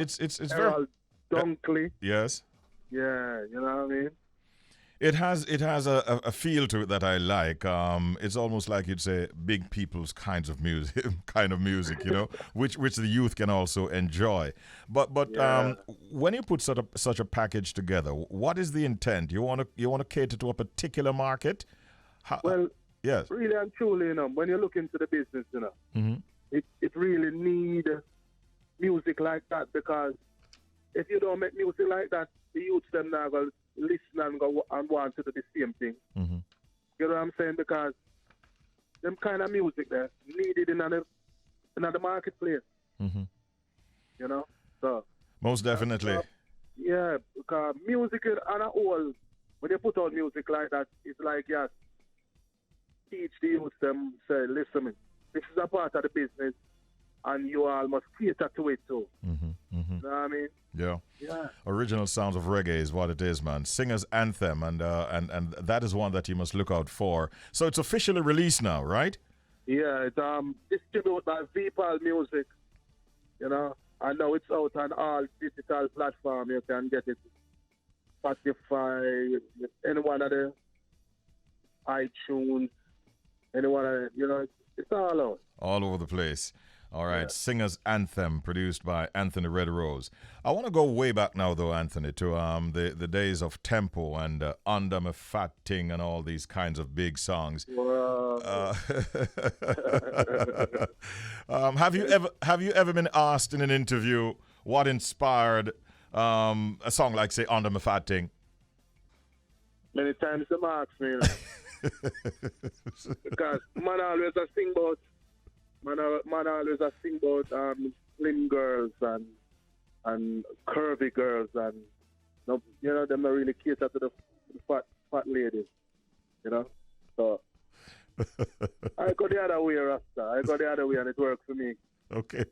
Errol very Dunkley. Yes. Yeah, you know what I mean? It has a feel to it that I like. It's almost like you'd say big people's kind of music, you know, which the youth can also enjoy. But Yeah. When you put such a package together, what is the intent? You want to cater to a particular market? Yes. Really and truly, you know, when you look into the business, you know, Mm-hmm. it really need music like that, because if you don't make music like that, the youth them now go listen and go and want to do the same thing. Mm-hmm. You know what I'm saying? Because them kind of music there needed in another marketplace. Mm-hmm. You know, so Most definitely. Yeah, because music on a whole, when you put out music like that, it's like, yes, teach the youth them, say, listen, this is a part of the business, and you all must cater to it too. Mm-hmm. Mm-hmm. You know what I mean? Yeah. Original sounds of reggae is what it is, man. Singer's Anthem, and that is one that you must look out for. So it's officially released now, right? Yeah, it's distributed by VPAL Music. You know, I know it's out on all digital platforms. You can get it. Spotify, any one of the iTunes, anyone, it's all out. All over the place. All right, Singer's Anthem, produced by Anthony Red Rose. I want to go way back now, though, Anthony, to the days of Tempo and Under My Fat Ting and all these kinds of big songs. Have you ever been asked in an interview what inspired a song like, say, Under My Fat Ting? Many times they ask me, because man always a sing about. Man always sing about slim girls and curvy girls and them not really cater to the fat ladies, So I go the other way, Rasta. I go the other way, and it works for me. Okay.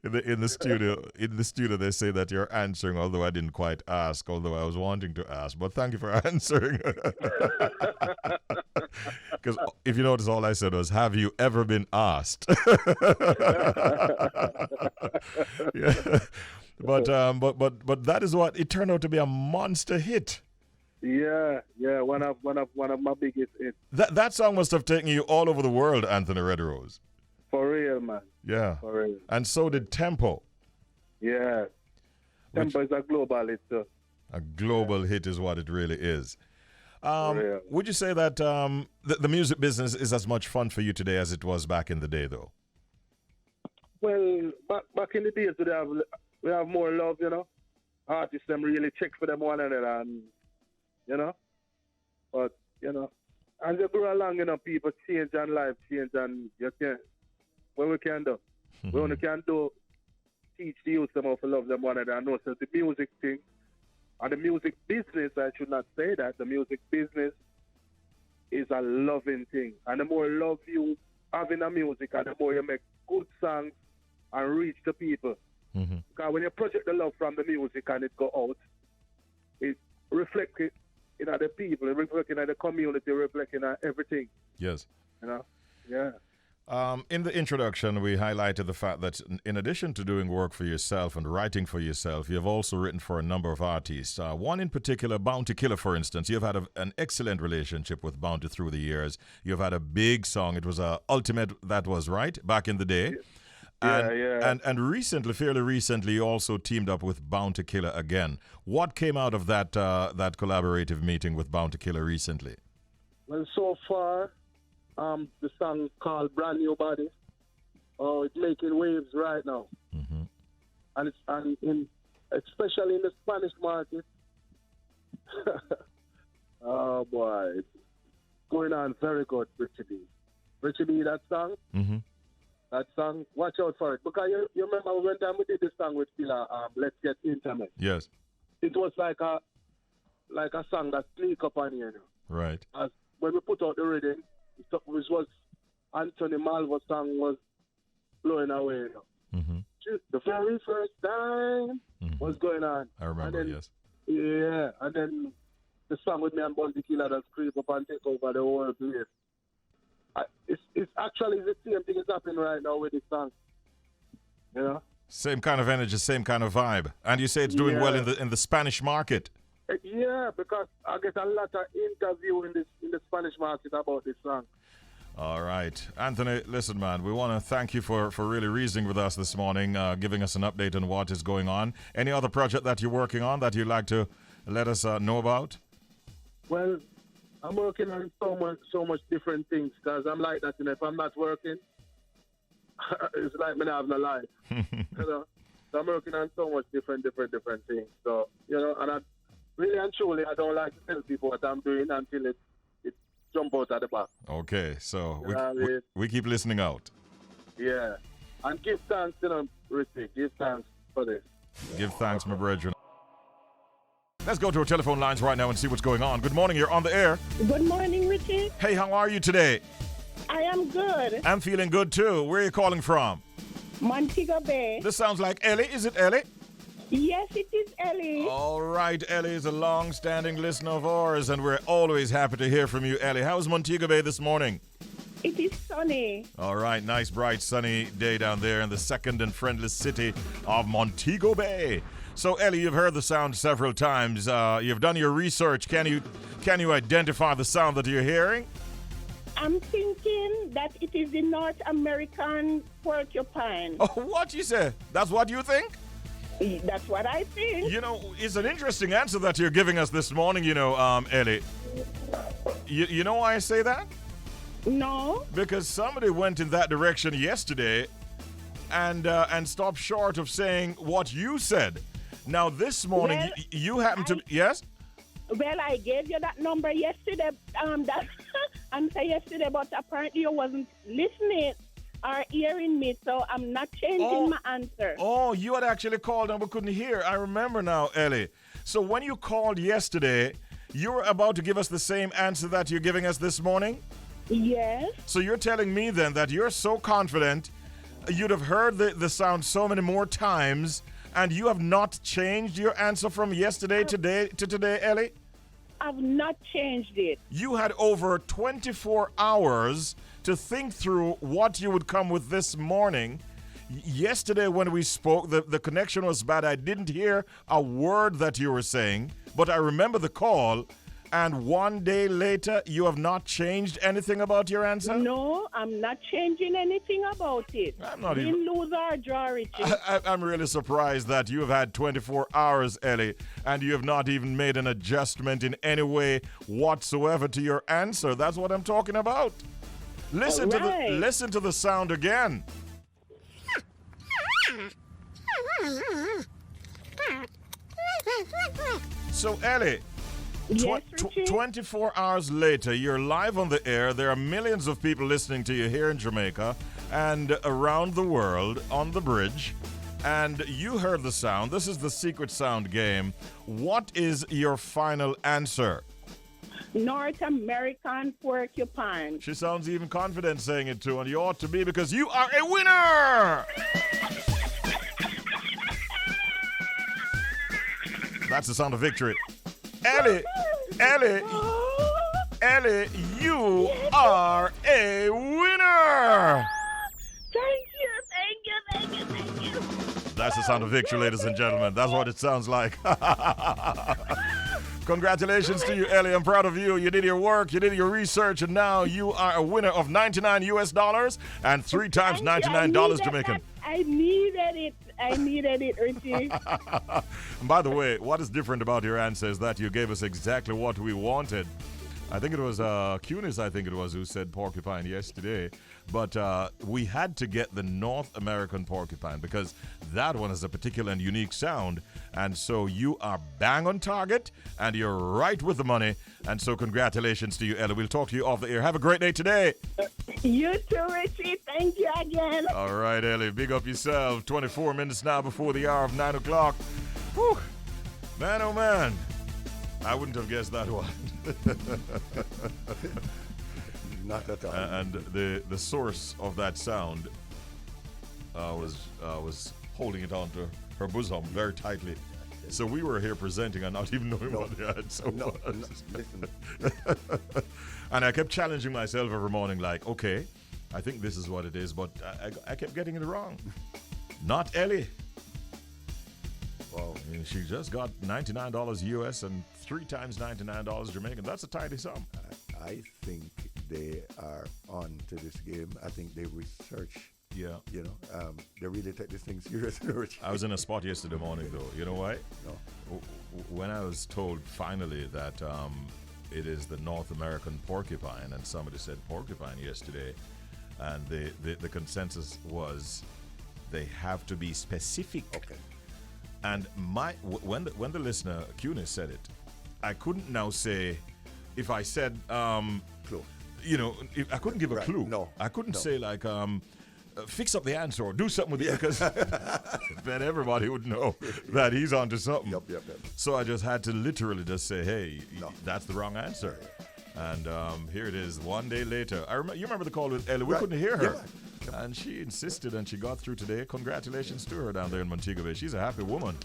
in the studio, they say that you're answering, although I didn't quite ask, although I was wanting to ask. But thank you for answering. Because if you notice, all I said was, "Have you ever been asked?" Yeah. But that is what it turned out to be, a monster hit. Yeah, one of my biggest hits. That song must have taken you all over the world, Anthony Red Rose. For real, man. Yeah. For real. And so did Tempo. Yeah. Tempo is a global hit, too. A global hit is what it really is. Would you say that the music business is as much fun for you today as it was back in the day, though? Well, back in the days, we have more love, Artists, them really check for them one another, and, But, as you grow along, people change and life change, and you can't. What we can do? We only can teach the youth them how to love them one another. I know, so the music thing, and the music business, I should not say that, the music business is a loving thing. And the more love you have in the music, and the more you make good songs and reach the people. Mm-hmm. Because when you project the love from the music and it go out, it reflects it in the people, it reflects in the community, reflecting in everything. Yes. Yeah. In the introduction, we highlighted the fact that in addition to doing work for yourself and writing for yourself, you have also written for a number of artists. One in particular, Bounty Killer, for instance. You've had an excellent relationship with Bounty through the years. You've had a big song. It was Ultimate, that was right, back in the day. And recently, fairly recently, you also teamed up with Bounty Killer again. What came out of that collaborative meeting with Bounty Killer recently? Well, so far, the song called Brand New Body. Oh, it's making waves right now. Mm-hmm. And especially in the Spanish market. Oh, boy. It's going on very good, Richie B. Richie B, that song? Mm-hmm. That song, watch out for it. Because you remember one time we did this song with Killer, Let's Get Intimate. Yes. It was like a song that sneak up on you. Right. As when we put out the rhythm, which was Anthony Malvo's song, was blowing away. Mm-hmm. The very first time was going on. I remember, yes. Yeah, and then the song with me and Bounty Killer that creep up and take over the whole place. It's actually the same thing is happening right now with this song. Same kind of energy, same kind of vibe. And you say it's doing well in the Spanish market. Yeah, because I get a lot of interview in the Spanish market about this song. All right. Anthony, listen, man, we want to thank you for really reasoning with us this morning, giving us an update on what is going on. Any other project that you're working on that you'd like to let us know about? Well, I'm working on so much different things because I'm like that. If I'm not working, it's like me not having a life. So I'm working on so much different things. So, and I really and truly, I don't like to tell people what I'm doing until it jump out at the back. Okay, so we keep listening out. Yeah. And give thanks, Richie. Give thanks for this. Give thanks, my brethren. Let's go to our telephone lines right now and see what's going on. Good morning, you're on the air. Good morning, Richie. Hey, how are you today? I am good. I'm feeling good too. Where are you calling from? Montego Bay. This sounds like Ellie. Is it Ellie? Yes, it is Ellie. All right, Ellie is a long-standing listener of ours, and we're always happy to hear from you, Ellie. How's Montego Bay this morning? It is sunny. All right, nice, bright, sunny day down there in the second and friendless city of Montego Bay. So, Ellie, you've heard the sound several times. You've done your research. Can you identify the sound that you're hearing? I'm thinking that it is the North American porcupine. Oh, what you say? That's what you think? That's what I think. You know, it's an interesting answer that you're giving us this morning, Ellie. You know why I say that? No. Because somebody went in that direction yesterday and stopped short of saying what you said. Now, this morning, Well, you happen to... Yes? Well, I gave you that number yesterday, that answer yesterday, but apparently you wasn't listening or hearing me, so I'm not changing my answer. Oh, you had actually called and we couldn't hear. I remember now, Ellie. So when you called yesterday, you were about to give us the same answer that you're giving us this morning? Yes. So you're telling me then that you're so confident you'd have heard the sound so many more times and you have not changed your answer from yesterday to today, Ellie? I've not changed it. You had over 24 hours to think through what you would come with this morning. Yesterday when we spoke, the connection was bad. I didn't hear a word that you were saying, but I remember the call. And one day later, you have not changed anything about your answer? No, I'm not changing anything about it. I'm not Win, even... lose, or draw, Richie. I'm really surprised that you have had 24 hours, Ellie, and you have not even made an adjustment in any way whatsoever to your answer. That's what I'm talking about. Listen to the sound again. So, Ellie... Yes, Richie? 24 hours later, you're live on the air. There are millions of people listening to you here in Jamaica and around the world on the bridge. And you heard the sound. This is the secret sound game. What is your final answer? North American porcupine. She sounds even confident saying it too, and you ought to be because you are a winner! That's the sound of victory. Ellie, you are a winner! Thank you. That's the sound of victory, ladies and gentlemen. That's what it sounds like. Congratulations to you, Ellie. I'm proud of you. You did your work, you did your research, and now you are a winner of $99 US and 3 times $99 Jamaican. I needed it, Richie. And by the way, what is different about your answer is that you gave us exactly what we wanted. I think it was Cunis, who said porcupine yesterday. But we had to get the North American porcupine because that one has a particular and unique sound. And so you are bang on target and you're right with the money. And so congratulations to you, Ella. We'll talk to you off the air. Have a great day today. You too, Richie. Thank you again. All right, Ellie. Big up yourself. 24 minutes now before the hour of 9 o'clock. Whew. Man, oh man. I wouldn't have guessed that one. Not at all. And the source of that sound was holding it onto her bosom very tightly. So we were here presenting and not even knowing what the answer was. Listen. And I kept challenging myself every morning, like, okay, I think this is what it is, but I kept getting it wrong. Not Ellie. Well, I mean, she just got $99 US and 3 times $99 Jamaican. That's a tidy sum. I think they are on to this game. I think they research. Yeah. You know, they really take this thing seriously. I was in a spot yesterday morning, though. You know why? No. When I was told finally that it is the North American porcupine, and somebody said porcupine yesterday, and the consensus was they have to be specific. Okay. And when the listener Cunis said it, I couldn't now say if I said Clue. You know, I couldn't give a clue. No. I couldn't say like fix up the answer or do something with it because then everybody would know that he's onto something. Yep. So I just had to literally just say, hey, that's the wrong answer. And here it is, one day later. You remember the call with Ellie? We couldn't hear her. Yeah. And she insisted and she got through today. Congratulations to her down there in Montego Bay. She's a happy woman.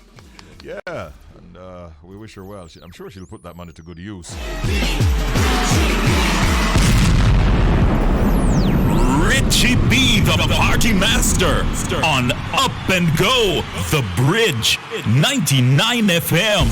Yeah, and we wish her well. I'm sure she'll put that money to good use. Richie B, the party master, on Up and Go, The Bridge, 99 FM.